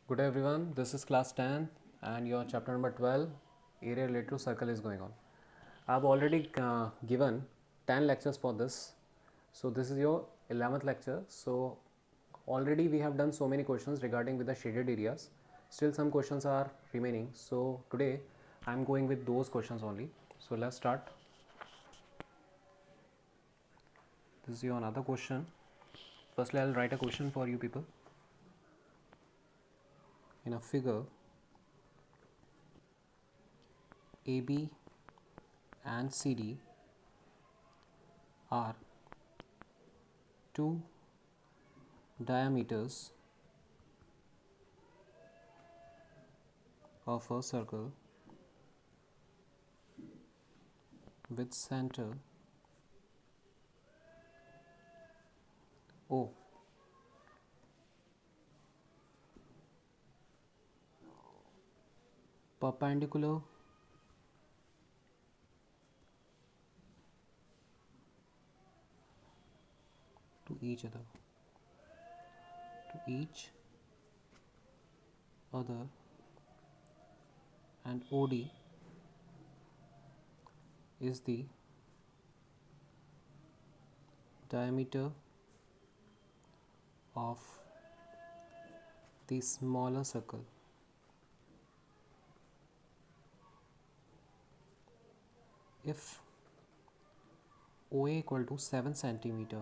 Good day everyone, this is class 10 and your chapter number 12 area related to circle is going on. I have already given 10 lectures for this. So this is your 11th lecture. So already we have done so many questions regarding with the shaded areas. Still some questions are remaining. So today I am going with those questions only. So let's start. This is your another question. Firstly I will write a question for you people. In a figure, AB and CD are two diameters of a circle with center O. Perpendicular to each other and OD is the diameter of the smaller circle. If OA equal to 7 centimeter,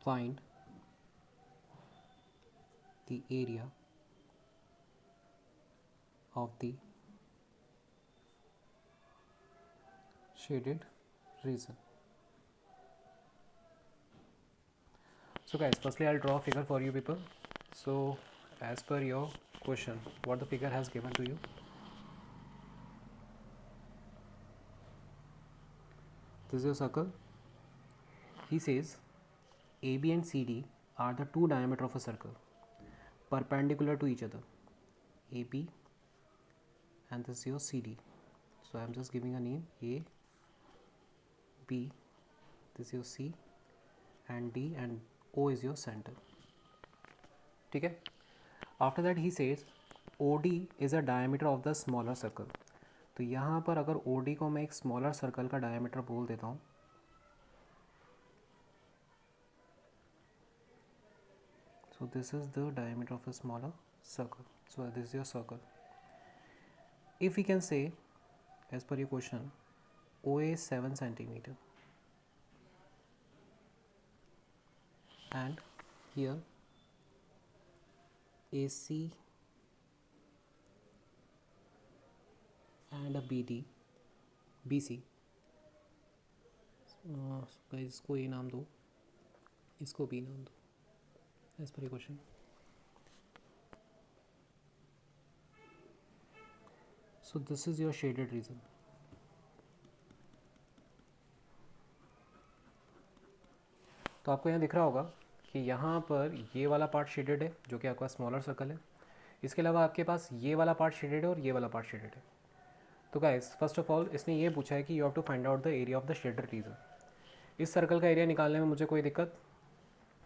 find the area of the shaded region. So guys, firstly I'll draw a figure for you people. So as per your question, what the figure has given to you. This is your circle. He says AB and CD are the two diameter of a circle perpendicular to each other. AB and this is your CD. So I am just giving a name A, B, this is your C and D and O is your center. Okay. After that he says OD is a diameter of the smaller circle. तो यहाँ पर अगर OD को मैं एक smaller circle का diameter बोल देता हूँ, so this is the diameter of a smaller circle. So this is your circle. If we can say, as per your question, OA is 7 centimeter and here AC and a BC. Guys इसको ए नाम दो, इसको B नाम दो, as per your question. So this is your shaded region. तो आपको यहाँ दिख रहा होगा कि यहाँ पर ये वाला पार्ट शेडेड है जो कि आपका स्मॉलर सर्कल है. इसके अलावा आपके पास ये वाला पार्ट शेडेड है और ये वाला पार्ट शेडेड है. तो गाइस फर्स्ट ऑफ ऑल इसने ये पूछा है कि you have to find out the area of the shaded region. इस सर्कल का एरिया निकालने में मुझे कोई दिक्कत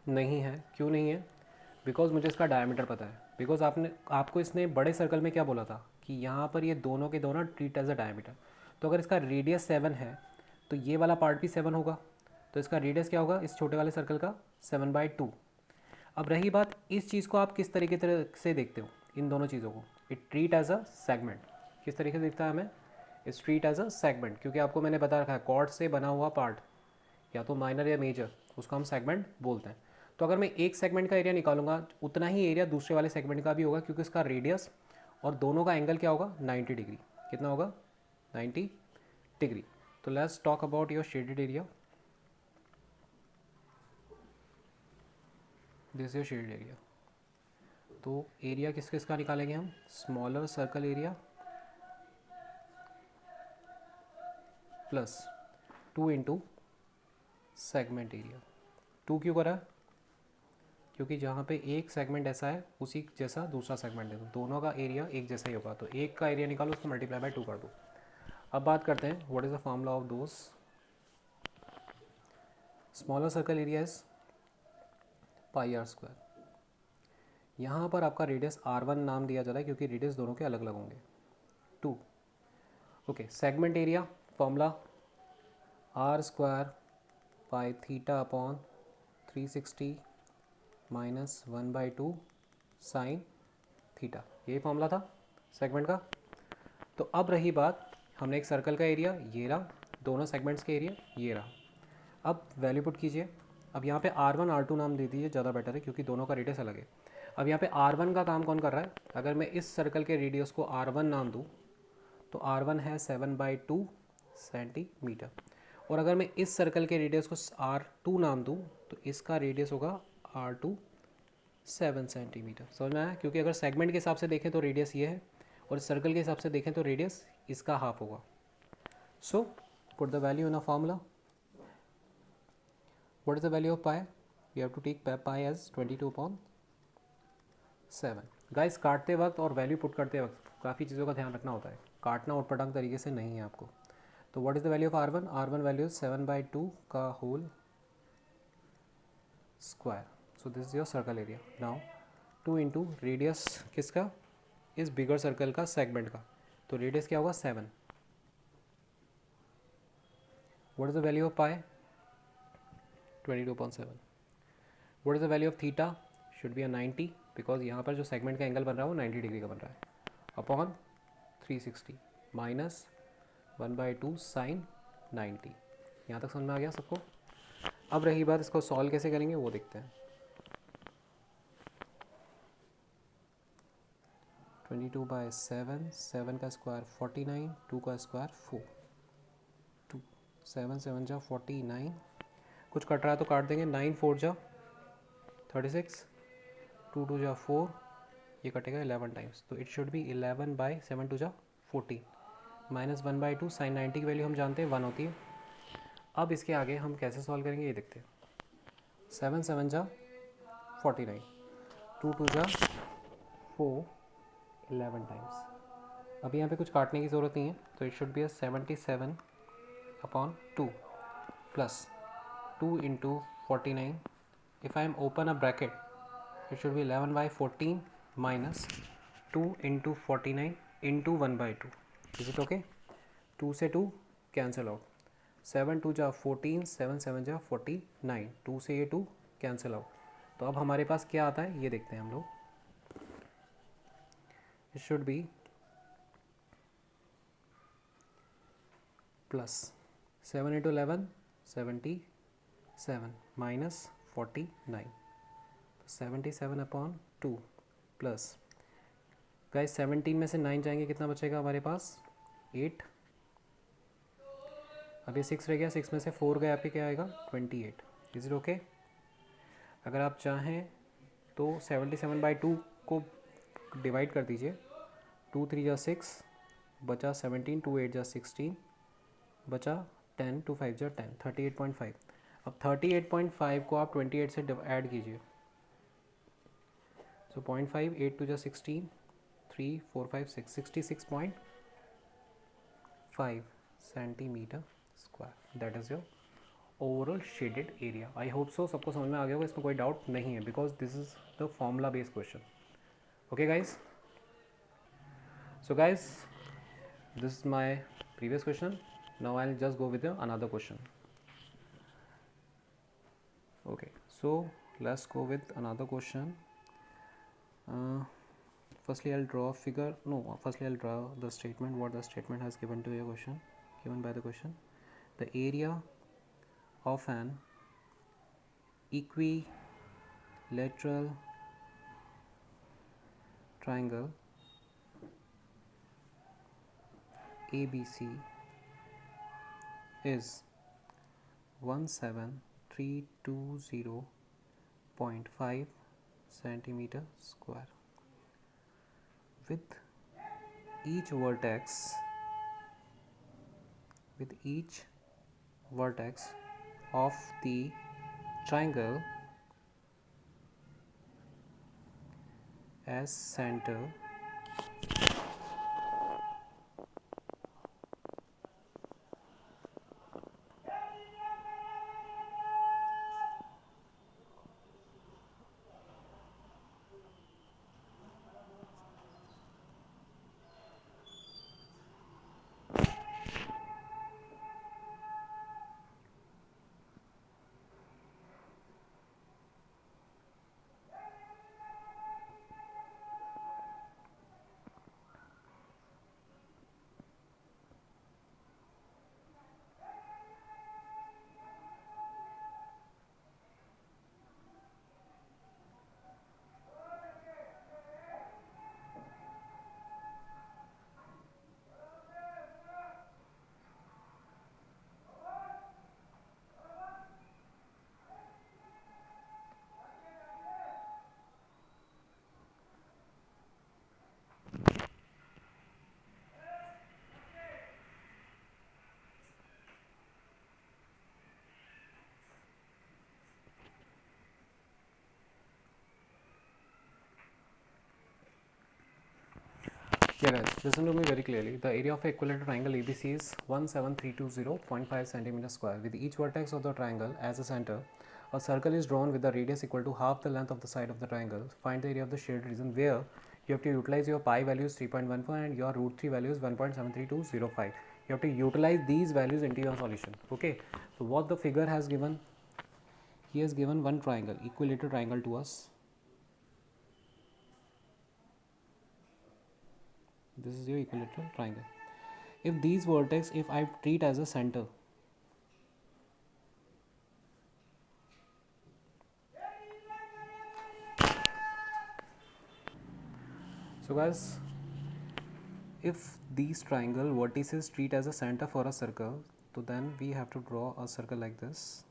नहीं है. क्यों नहीं है? बिकॉज मुझे इसका डायमीटर पता है. बिकॉज आपको इसने बड़े सर्कल में क्या बोला था कि यहाँ पर ये दोनों के दोनों ट्रीट एज अ डायमीटर. तो अगर इसका रेडियस 7 है तो ये वाला पार्ट भी 7 होगा. तो इसका रेडियस क्या होगा इस छोटे वाले सर्कल का 7/2. अब रही बात इस चीज़ को आप किस तरीके से देखते हो, इन दोनों चीज़ों को. It treat as a segment. किस तरीके से दिखता है हमें? इस ट्रीट एज अ सेगमेंट. क्योंकि आपको मैंने बता रखा है कॉर्ड से बना हुआ पार्ट या तो माइनर या मेजर उसको हम सेगमेंट बोलते हैं. तो अगर मैं एक सेगमेंट का एरिया निकालूंगा उतना ही एरिया दूसरे वाले सेगमेंट का भी होगा क्योंकि इसका रेडियस और दोनों का एंगल क्या होगा 90 डिग्री. कितना होगा 90 डिग्री. तो let's talk about your shaded area. This your shaded area. तो एरिया किस किस का निकालेंगे हम? Smaller circle area plus 2 into segment area. 2 क्यों करा? क्योंकि जहाँ पे एक सेगमेंट ऐसा है उसी जैसा दूसरा सेगमेंट है तो दोनों का एरिया एक जैसा ही होगा. तो एक का एरिया निकालो उसको मल्टीप्लाई बाय 2 कर दो. अब बात करते हैं what is the formula of those. Smaller circle area is pi r square. यहाँ पर आपका रेडियस R1 नाम दिया जा रहा है क्योंकि रेडियस दोनों के अलग अलग होंगे 2। Okay, segment area formula r² by theta upon 360 minus 1/2 sine theta, यही फॉर्मूला था सेगमेंट का। तो अब रही बात, हमने एक सर्कल का एरिया ये रहा, दोनों सेगमेंट्स के एरिया ये रहा। अब वैल्यू पुट कीजिए। अब यहाँ पे R1 R2 नाम दे दीजिए, ज़्यादा बेटर है क्योंकि दोनों का रेडियस अलग है। अब यहाँ पे R1 का काम कौन कर रहा है? अगर मैं इस सर्कल के रेडियस को R1 नाम दूँ तो R1 है 7/2 सेंटीमीटर, और अगर मैं इस सर्कल के रेडियस को R2 नाम दूँ तो इसका रेडियस होगा R2 7 सेंटीमीटर। समझ में आया? क्योंकि अगर सेगमेंट के हिसाब से देखें तो रेडियस ये है, और सर्कल के हिसाब से देखें तो रेडियस इसका हाफ होगा। So put the value in a formula. What is the value of pi? We have to take pi as 22/7। Guys, काटते वक्त और वैल्यू पुट करते वक्त काफ़ी चीज़ों का ध्यान रखना होता है, काटना और पटांग तरीके से नहीं है आपको। तो what is the value of R1? R1 value 7/2 का whole square. So this is your circle area. Now 2 into radius किसका? इस बिगर सर्कल का, सेगमेंट का। तो रेडियस क्या होगा? 7। What is the value of pi? 22/7। What is the value of theta? Should be 90, because यहाँ पर जो सेगमेंट का एंगल बन रहा है वो 90 डिग्री का बन रहा है, अपॉन 360 माइनस 1/2 साइन 90। यहाँ तक समझ में आ गया सबको? अब रही बात, इसको सॉल्व कैसे करेंगे वो देखते हैं। 22/7, 7 का स्क्वायर 49, 2 का स्क्वायर 4, 2 7 7 जा 49, कुछ कट रहा है तो काट देंगे। 9 4 जा 36, 2 2 जा 4, ये कटेगा 11 टाइम्स, तो इट शुड बी 11/7 2 जा 14 माइनस 1/2 साइन 90 की वैल्यू हम जानते हैं 1 होती है। अब इसके आगे हम कैसे सॉल्व करेंगे ये देखते हैं। 7 7 जा 49, 2 2 जा 4, 11 टाइम्स। अभी यहाँ पे कुछ काटने की ज़रूरत नहीं है, तो it should be 77/2 plus 2 into 49। If I am open a bracket, it should be 11/14 minus 2 into 49 into 1/2। Is it okay? 2 से 2 कैंसिल आउट, 7 2 जा 14, 7 7 जा 49, 2 से ये 2 कैंसिल आउट। तो अब हमारे पास क्या आता है ये देखते हैं हम लोग। It should be plus 7 into 11 77 minus 49, 77/2 plus, guys 17 में से 9 जाएंगे, कितना बचेगा हमारे पास? 8। अभी 6 रह गया, 6 में से 4 गए, आपके क्या आएगा? 28। Is it okay? अगर आप चाहें तो 77/2 को डिवाइड कर दीजिए। 2 3 जा 6, बचा 17, 2 8 जा 16, बचा 10, 2 5 जा 10, 38.5। अब 38.5 को आप 28 से ऐड कीजिए, सो 0.5, 8 2 जा 16, 3 4 5 6, 66.5 centimetre square. That is your overall shaded area. I hope so सबको समझ में आ गया होगा, इसमें कोई डाउट नहीं है, because this is the formula based question. Okay guys, so guys this is my previous question. Now I'll just go with another question. Okay, so let's go with another question. Firstly I'll draw a figure. No, firstly I'll draw the statement, what the statement has given to your question, given by the question. The area of an equilateral triangle ABC is 17320.5 centimeter square, with each vertex of the triangle as center Yeah guys, listen to me very clearly. The area of an equilateral triangle ABC is 17320.5 centimeter square. With each vertex of the triangle as a center, a circle is drawn with the radius equal to half the length of the side of the triangle. Find the area of the shaded region where you have to utilize your pi value is 3.14 and your root 3 value is 1.73205. You have to utilize these values into your solution. Okay, so what the figure has given, he has given one triangle, equilateral triangle to us. This is your equilateral triangle. If these vertex, if I treat as a center, so guys, if these triangle vertices treat as a center for a circle, so then we have to draw a circle like this.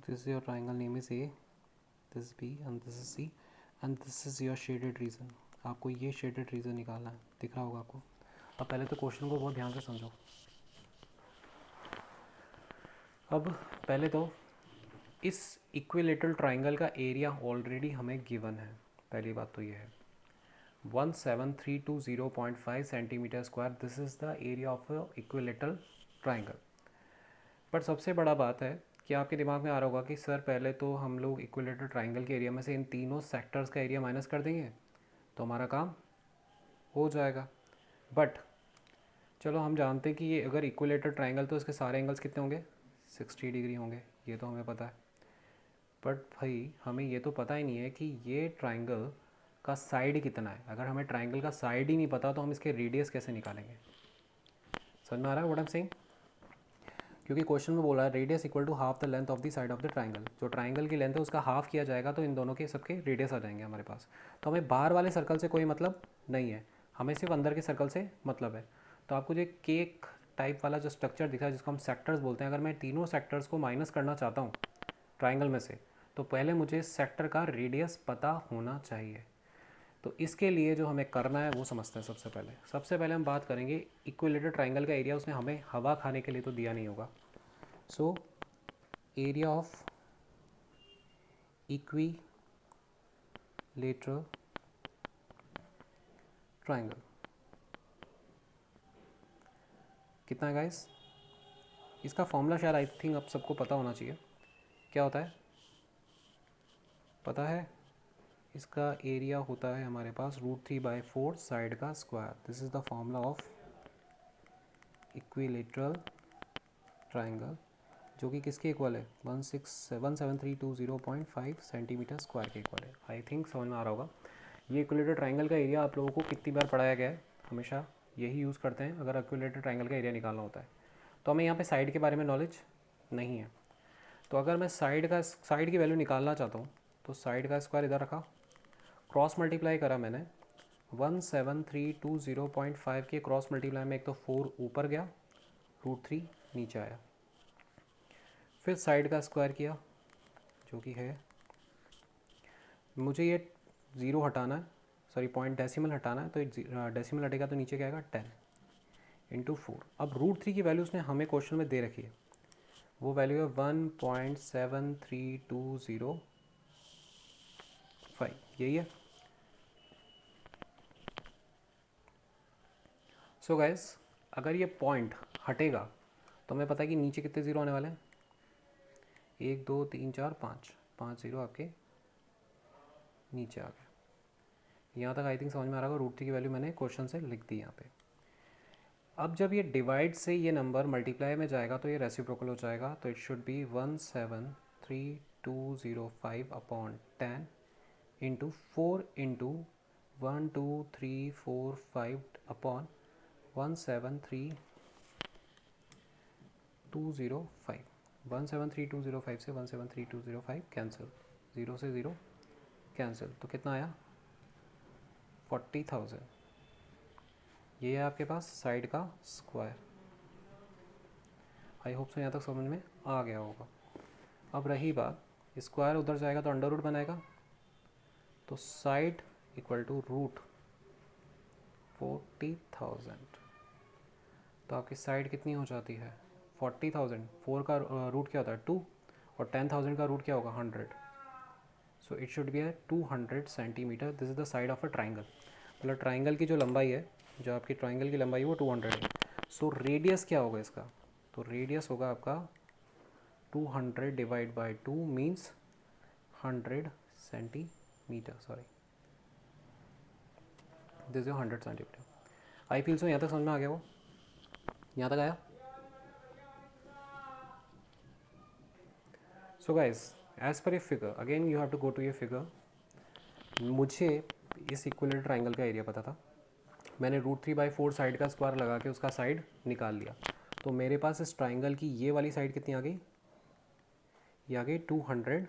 This is your triangle name is A, this is B and this is C and this is your shaded region. आपको ये shaded region निकालना है, दिख रहा होगा आपको. अब पहले तो क्वेश्चन को बहुत ध्यान से समझो. अब पहले तो इस इक्विलेटरल ट्राइंगल का एरिया ऑलरेडी हमें गिवन है. पहली बात तो ये है 17320.5 centimetre square. This is the area of equilateral triangle. पर सबसे बड़ा बात है कि आपके दिमाग में आ रहा होगा कि सर पहले तो हम लोग इक्विलेटरल ट्राइंगल के एरिया में से इन तीनों सेक्टर्स का एरिया माइनस कर देंगे तो हमारा काम हो जाएगा. बट चलो हम जानते हैं कि ये अगर इक्विलेटरल ट्राइंगल तो इसके सारे एंगल्स कितने होंगे 60 डिग्री होंगे, ये तो हमें पता है. बट भाई हमें ये तो पता ही नहीं है कि ये ट्राइंगल का साइड कितना है. अगर हमें ट्राइंगल का साइड ही नहीं पता तो हम इसके रेडियस कैसे निकालेंगे. समझ में आ रहा है व्हाट आई एम सेइंग? क्योंकि क्वेश्चन में बोला है radius equal to half the length of the side of the triangle. जो ट्राइंगल की लेंथ है उसका हाफ किया जाएगा तो इन दोनों के सबके रेडियस आ जाएंगे हमारे पास. तो हमें बाहर वाले सर्कल से कोई मतलब नहीं है, हमें सिर्फ अंदर के सर्कल से मतलब है. तो आपको जो केक टाइप वाला जो स्ट्रक्चर दिखा है जिसको हम सेक्टर्स बोलते हैं, अगर मैं तीनों सेक्टर्स को माइनस करना चाहता हूँ ट्राइंगल में से तो पहले मुझे सेक्टर का रेडियस पता होना चाहिए. तो इसके लिए जो हमें करना है वो समझते हैं. सबसे पहले हम बात करेंगे इक्विलेटरल ट्राइंगल का एरिया. उसने हमें हवा खाने के लिए तो दिया नहीं होगा. So area of equilateral triangle कितना है गाइस? इसका फॉर्मूला शायद आई थिंक अब सबको पता होना चाहिए. क्या होता है पता है? इसका एरिया होता है हमारे पास √3/4 साइड का square. This is the formula of equilateral triangle जो कि किसके इक्वल है 17320.5 सेंटीमीटर स्क्वायर के इक्वल है. आई थिंक समझ में आ रहा होगा. ये इक्विलेटरल ट्राइंगल का एरिया आप लोगों को कितनी बार पढ़ाया गया है, हमेशा यही यूज़ करते हैं अगर इक्विलेटरल ट्राइंगल का एरिया निकालना होता है. तो हमें यहाँ पे साइड के बारे में नॉलेज नहीं है. तो अगर मैं साइड की वैल्यू निकालना चाहता हूँ तो साइड का स्क्वायर इधर रखा, क्रॉस मल्टीप्लाई करा मैंने 17320.5 के क्रॉस मल्टीप्लाई में एक तो 4 ऊपर गया, √3 नीचे आया. फिर साइड का स्क्वायर किया जो कि है, मुझे ये 0 हटाना है, सॉरी पॉइंट डेसिमल हटाना है. तो डेसिमल हटेगा तो नीचे क्या आएगा 10 × 4. अब √3 की वैल्यू उसने हमें क्वेश्चन में दे रखी है, वो वैल्यू है 1.73205. यही है. सो गाइस अगर ये पॉइंट हटेगा तो हमें पता है कि नीचे कितने ज़ीरो आने वाले हैं 1 2 3 4 5 ज़ीरो आपके नीचे आ गए. यहाँ तक आई थिंक समझ में आ रहा होगा. √3 की वैल्यू मैंने क्वेश्चन से लिख दी यहाँ पे. अब जब ये डिवाइड से ये नंबर मल्टीप्लाई में जाएगा तो ये रेसिप्रोकल हो जाएगा. तो इट शुड बी 1732005/10 × 4 × 12345/1732005. 173205 से 173205 कैंसिल, 0 से 0 कैंसिल, तो कितना आया 40,000। ये है आपके पास साइड का स्क्वायर। आई होप सो यहाँ तक समझ में आ गया होगा। अब रही बात, स्क्वायर उधर जाएगा तो अंडर रूट बनाएगा, तो साइड इक्वल टू रूट 40,000, तो आपकी साइड कितनी हो जाती है 40,000। 4 का रूट क्या होता है 2, और 10,000 का रूट क्या होगा 100, सो इट शुड बी है 200 centimetre. This is the side of a triangle. मतलब ट्राइंगल की जो लंबाई है, जो आपकी ट्राइंगल की लंबाई है वो 200 है। सो रेडियस क्या होगा इसका, तो रेडियस होगा आपका 200 divide by 2 means 100 centimetre, sorry this is 100 centimetre. I feel so यहाँ तक समझ में आ गया, वो यहाँ तक आया। सो guys as per a figure, again you have to go to ये फिगर। मुझे इस इक्विलेटरल ट्राइंगल का एरिया पता था, मैंने √3/4 साइड का स्क्वायर लगा के उसका साइड निकाल लिया, तो मेरे पास इस ट्राइंगल की ये वाली साइड कितनी आ गई, ये आ गई 200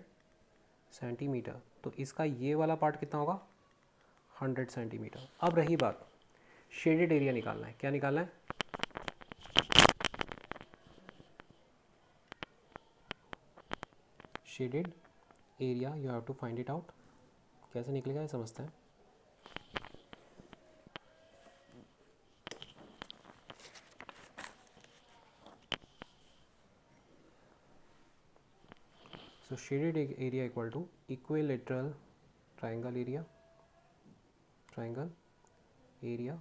सेंटीमीटर। तो इसका ये वाला पार्ट कितना होगा 100 सेंटीमीटर। अब रही बात शेडेड एरिया निकालना है, क्या निकालना है, shaded area, you have to find it out. कैसे निकलेगा ये समझते हैं। So shaded area equal to equilateral triangle area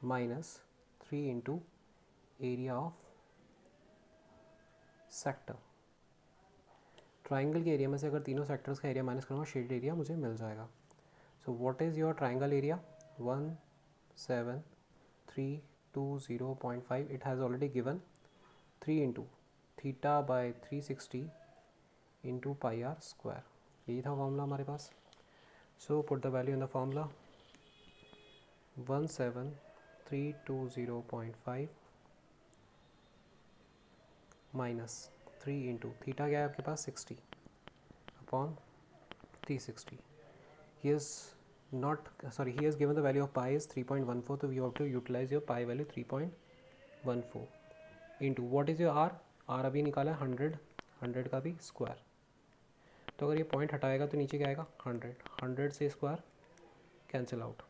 minus 3 into area of sector। Triangle के एरिया में से अगर तीनों सेक्टर्स का एरिया माइनस करूँगा शेडेड एरिया मुझे मिल जाएगा। So what is your triangle area 17320.5। It has already given 3 into theta by 360 into pi R square, यही था फॉर्मूला हमारे पास। So put the value in the formula 17320.5 minus 3 into theta क्या है आपके पास 60 upon 360। He is not sorry he has given the value of pi is 3.14, तो you have to utilize your pi value 3.14 into what is your R, R अभी निकाला है 100 का भी स्क्वायर, तो अगर ये पॉइंट हटाएगा तो नीचे क्या आएगा 100 से स्क्वायर कैंसिल आउट।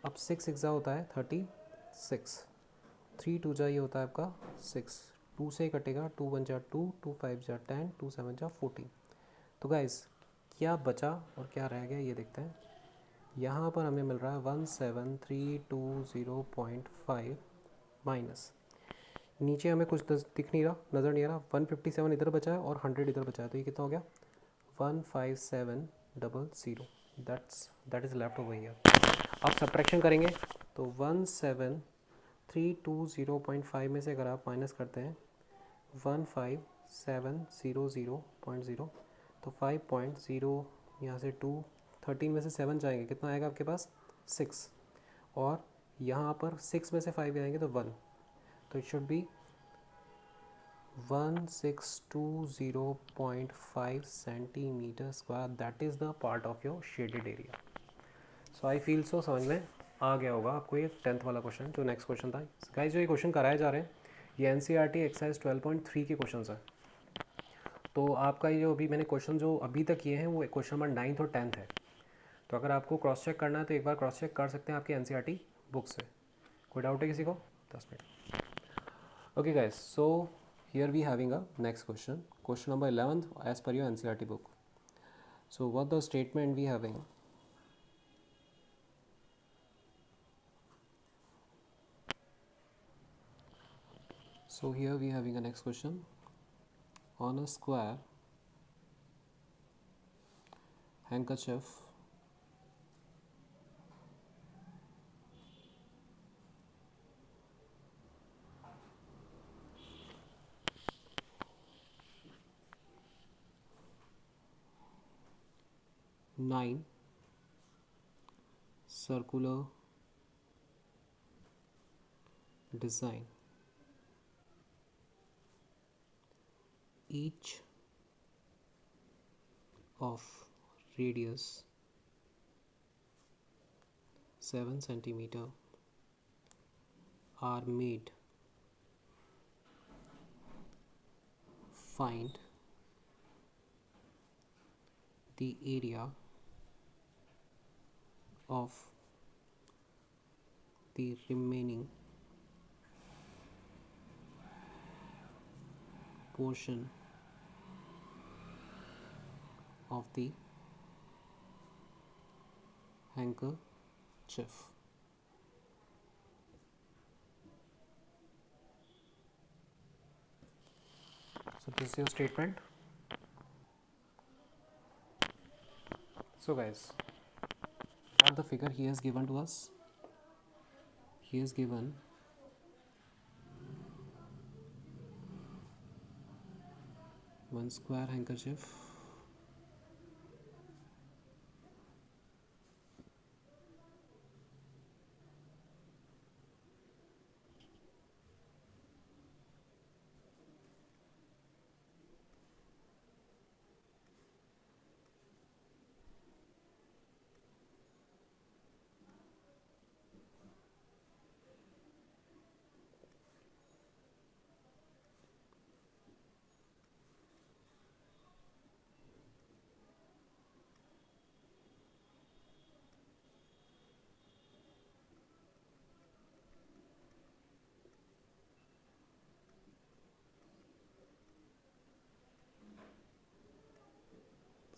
अब 6 6 होता है 36, 3 2 जा ये होता है आपका 6, 2 से कटेगा 2 1 जा 2, 2 5 जा 10, 2 7 जा 14। तो गाइस क्या बचा और क्या रह गया ये देखते हैं। यहाँ पर हमें मिल रहा है 17320.5 माइनस, नीचे हमें कुछ दिख नहीं रहा, नज़र नहीं आ रहा, 157 इधर बचा है और 100 इधर बचा है, तो ये कितना हो गया 15700, that is left over here. आप सब्ट्रैक्शन करेंगे तो 17320.5 में से अगर आप माइनस करते हैं 15700.0, तो 5.0 यहाँ से 2, 13 में से 7 जाएंगे, कितना आएगा आपके पास 6, और यहाँ पर 6 में से 5 जाएंगे तो 1, तो it should be 1620.5 centimetre square, that is the part of your shaded area. So I feel so समझ में आ गया होगा आपको ये 10th वाला क्वेश्चन, जो नेक्स्ट क्वेश्चन था। गाइस जो ये क्वेश्चन कराए जा रहे हैं ये NCERT एक्सरसाइज 12.3 के क्वेश्चन है। तो आपका ये जो अभी मैंने क्वेश्चन जो अभी तक किए हैं वो क्वेश्चन नंबर 9th और 10th है। तो अगर आपको क्रॉस चेक करना है तो एक बार क्रॉस चेक कर सकते हैं आपके NCERT बुक से। कोई डाउट है किसी को 10 minute. Okay guys, so here we having a next question, question number 11th as per your NCERT book. So what the statement we having, so here we having a next question. On a square handkerchief nine circular design each of radius 7 centimeter are made. Find the area of the remaining portion of the handkerchief. So this is your statement. So guys, what the figure he has given to us? He has given one square handkerchief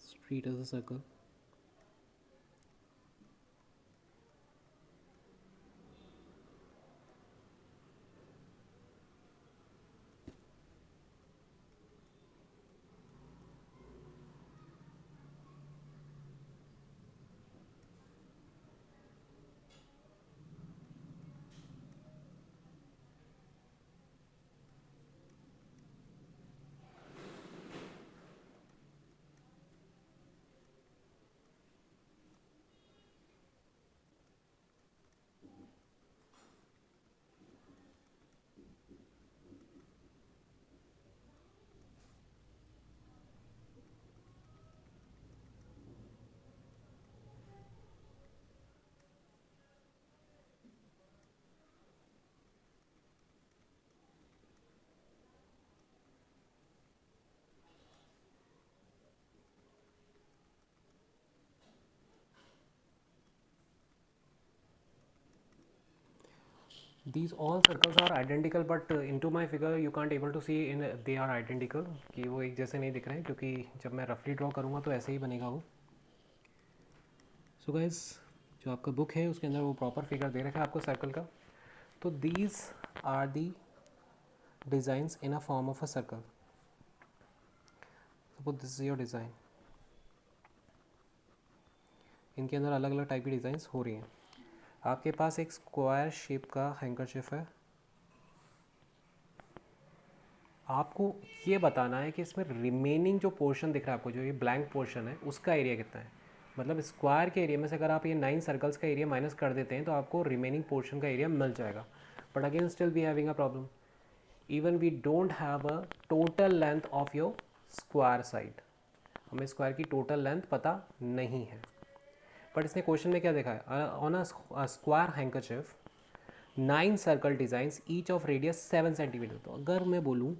straight as a circle. These all circles are identical, but into my figure you can't able to see in they are identical, कि वो एक जैसे नहीं दिख रहे हैं, क्योंकि जब मैं रफली ड्रॉ करूँगा तो ऐसे ही बनेगा वो. सो गाइस, जो आपका बुक है उसके अंदर वो प्रॉपर फिगर दे रखा है आपको सर्कल का. तो these are the designs in a form of a circle. Suppose this is your design. इनके अंदर अलग अलग टाइप की डिज़ाइंस हो रही हैं. आपके पास एक स्क्वायर शेप का हैंकरचिफ है. आपको ये बताना है कि इसमें रिमेनिंग जो पोर्शन दिख रहा है आपको, जो ये ब्लैंक पोर्शन है, उसका एरिया कितना है. मतलब स्क्वायर के एरिया में से अगर आप ये 9 सर्कल्स का एरिया माइनस कर देते हैं तो आपको रिमेनिंग पोर्शन का एरिया मिल जाएगा. But again still we having a problem. Even we don't have a total length of your square side. हमें स्क्वायर की टोटल लेंथ पता नहीं है. बट इसने क्वेश्चन में क्या देखा है, on a square handkerchief 9 circle designs each of radius 7 centimetre. तो अगर मैं बोलूँ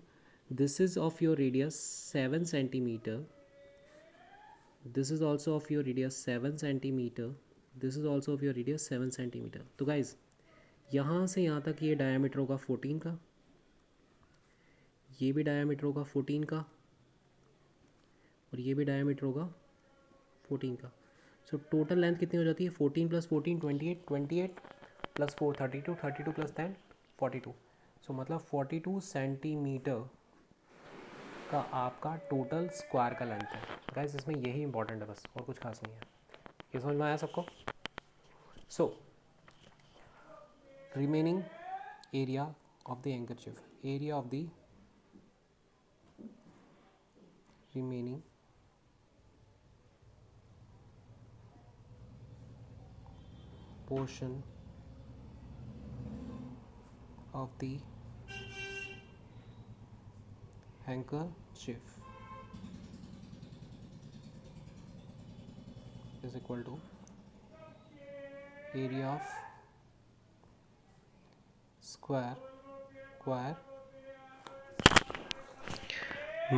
this is of your radius 7 centimetre, this is also of your radius 7 centimetre, this is also of your radius 7 centimetre. तो guys यहाँ से यहाँ तक ये डायामीटर होगा 14 का, ये भी डायामीटर होगा 14 का, और ये भी डायामीटर होगा 14 का. सो टोटल लेंथ कितनी हो जाती है? 14 प्लस 14 28, 28 प्लस 4 32, 32 प्लस 10 42. सो मतलब 42 सेंटीमीटर का आपका टोटल स्क्वायर का लेंथ है. गाइस इसमें यही इंपॉर्टेंट है बस, और कुछ खास नहीं है. ये समझ में आया सबको? So remaining area of the handkerchief, area of the remaining portion of the handkerchief is equal to area of square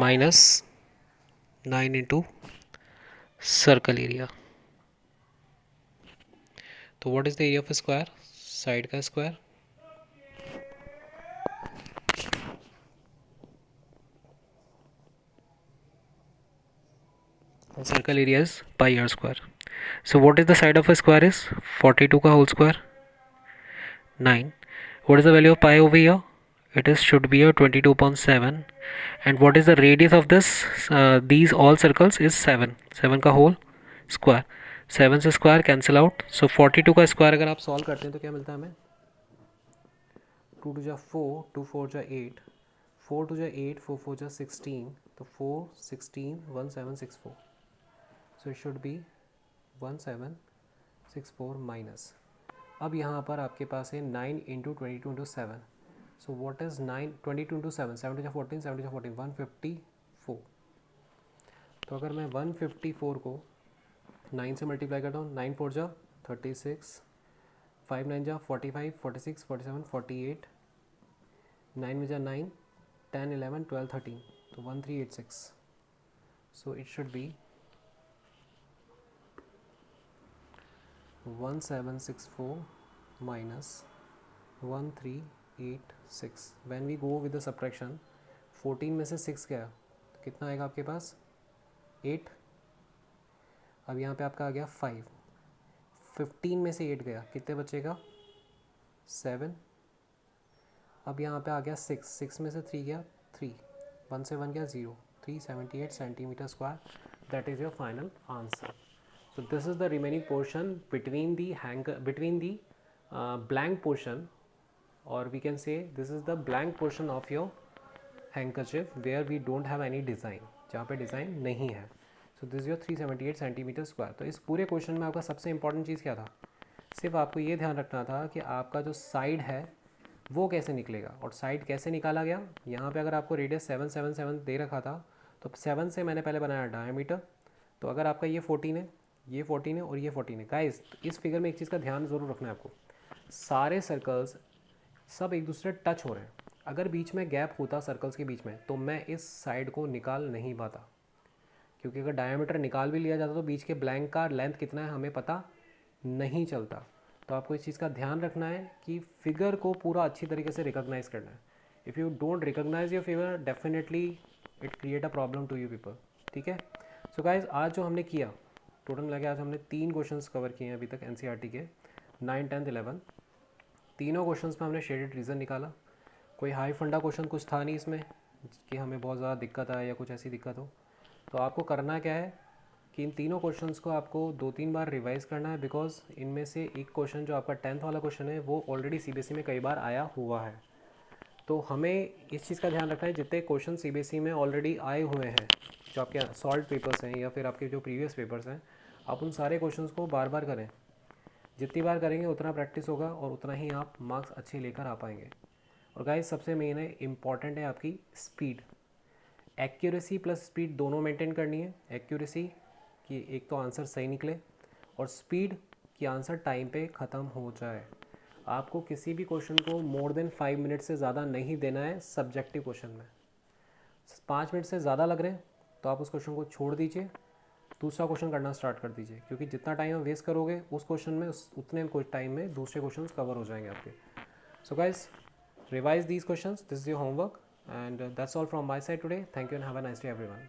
minus 9 into circle area. तो what is the area of square? Side का square circle area is pi r square. So what is the side of a square is 42 का whole square 9. What is the value of pi over here? It is should be a 22.7. And what is the radius of this these all circles is 7 का whole square. 7 से square cancel out. सो 42 का square अगर आप solve करते हैं तो क्या मिलता है हमें? 2 जा 4, 2 4 जा 8, 4 2 जा 8, 4 4 जा 16, तो 4 16 1764. So it should be 1764 minus. अब यहाँ पर आपके पास है 9 into 22 into 7. So what is 9 22 into 7, 7 जा 14, 7 जा 14, 154. तो अगर मैं 154 को 9 से मल्टीप्लाई करता हूँ, 9 4 जा 36, 5 9 जा 45, 46, 47, 48, 9 में जा 9, 10 11 12 13, तो 1386. So it should be 1764 minus 1386. When we go with the subtraction, 14 में से 6 गया तो कितना आएगा आपके पास? 8. अब यहाँ पे आपका आ गया 5. 15 में से 8 गया, कितने बचेगा? 7. अब यहाँ पे आ गया 6. 6 में से 3 गया 3. 1 से 1 गया 0. 378 centimetre square. That is your final answer. So this is the remaining portion between the blank portion, or we can say this is the blank portion of your handkerchief where we don't have any design, जहाँ पे design नहीं है. So this is your 378 centimetre square. तो इस पूरे question में आपका सबसे इंपॉर्टेंट चीज़ क्या था? सिर्फ आपको ये ध्यान रखना था कि आपका जो साइड है वो कैसे निकलेगा. और साइड कैसे निकाला गया? यहाँ पे अगर आपको रेडियस 7 7 7 दे रखा था तो 7 से मैंने पहले बनाया डायमीटर. तो अगर आपका ये 14 है, ये 14 है और ये 14 है. गाइस इस फिगर में एक चीज़ का ध्यान ज़रूर रखना है आपको. सारे सर्कल्स सब एक दूसरे टच हो रहे हैं. अगर बीच में गैप होता सर्कल्स के बीच में तो मैं इस साइड को निकाल नहीं पाता, क्योंकि अगर डायमीटर निकाल भी लिया जाता तो बीच के ब्लैंक का लेंथ कितना है हमें पता नहीं चलता. तो आपको इस चीज़ का ध्यान रखना है कि फिगर को पूरा अच्छी तरीके से रिकॉग्नाइज करना है. If you don't recognize your figure definitely it create a problem to you people. ठीक है. सो गाइज आज जो हमने किया टोटल मिला के आज हमने 3 क्वेश्चंस कवर किए हैं अभी तक एनसीईआरटी के 9, 10, 11. तीनों क्वेश्चंस में हमने शेडेड रीज़न निकाला. कोई हाई फंडा क्वेश्चन कुछ था नहीं इसमें कि हमें बहुत ज़्यादा दिक्कत आए या कुछ ऐसी दिक्कत हो. तो आपको करना क्या है कि इन तीनों क्वेश्चंस को आपको 2-3 बार रिवाइज़ करना है, बिकॉज इनमें से एक क्वेश्चन जो आपका 10th वाला क्वेश्चन है वो ऑलरेडी सीबीएसई में कई बार आया हुआ है. तो हमें इस चीज़ का ध्यान रखना है जितने क्वेश्चन सीबीएसई में ऑलरेडी आए हुए हैं, जो आपके सॉल्व पेपर्स हैं या फिर आपके जो प्रीवियस पेपर्स हैं, आप उन सारे क्वेश्चंस को बार बार करें. जितनी बार करेंगे उतना प्रैक्टिस होगा और उतना ही आप मार्क्स अच्छे लेकर आ पाएंगे. और गाइस सबसे मेन है, इम्पॉर्टेंट है आपकी स्पीड. एक्यूरेसी प्लस स्पीड दोनों मेंटेन करनी है. एक्यूरेसी कि एक तो आंसर सही निकले, और स्पीड कि आंसर टाइम पे ख़त्म हो जाए. आपको किसी भी क्वेश्चन को मोर देन 5 मिनट से ज़्यादा नहीं देना है. सब्जेक्टिव क्वेश्चन में 5 मिनट से ज़्यादा लग रहे हैं तो आप उस क्वेश्चन को छोड़ दीजिए, दूसरा क्वेश्चन करना स्टार्ट कर दीजिए, क्योंकि जितना टाइम आप वेस्ट करोगे उस क्वेश्चन में उतने टाइम में दूसरे क्वेश्चंस कवर हो जाएंगे आपके. So guys revise these questions. This is your homework and that's all from my side today. Thank you and have a nice day everyone.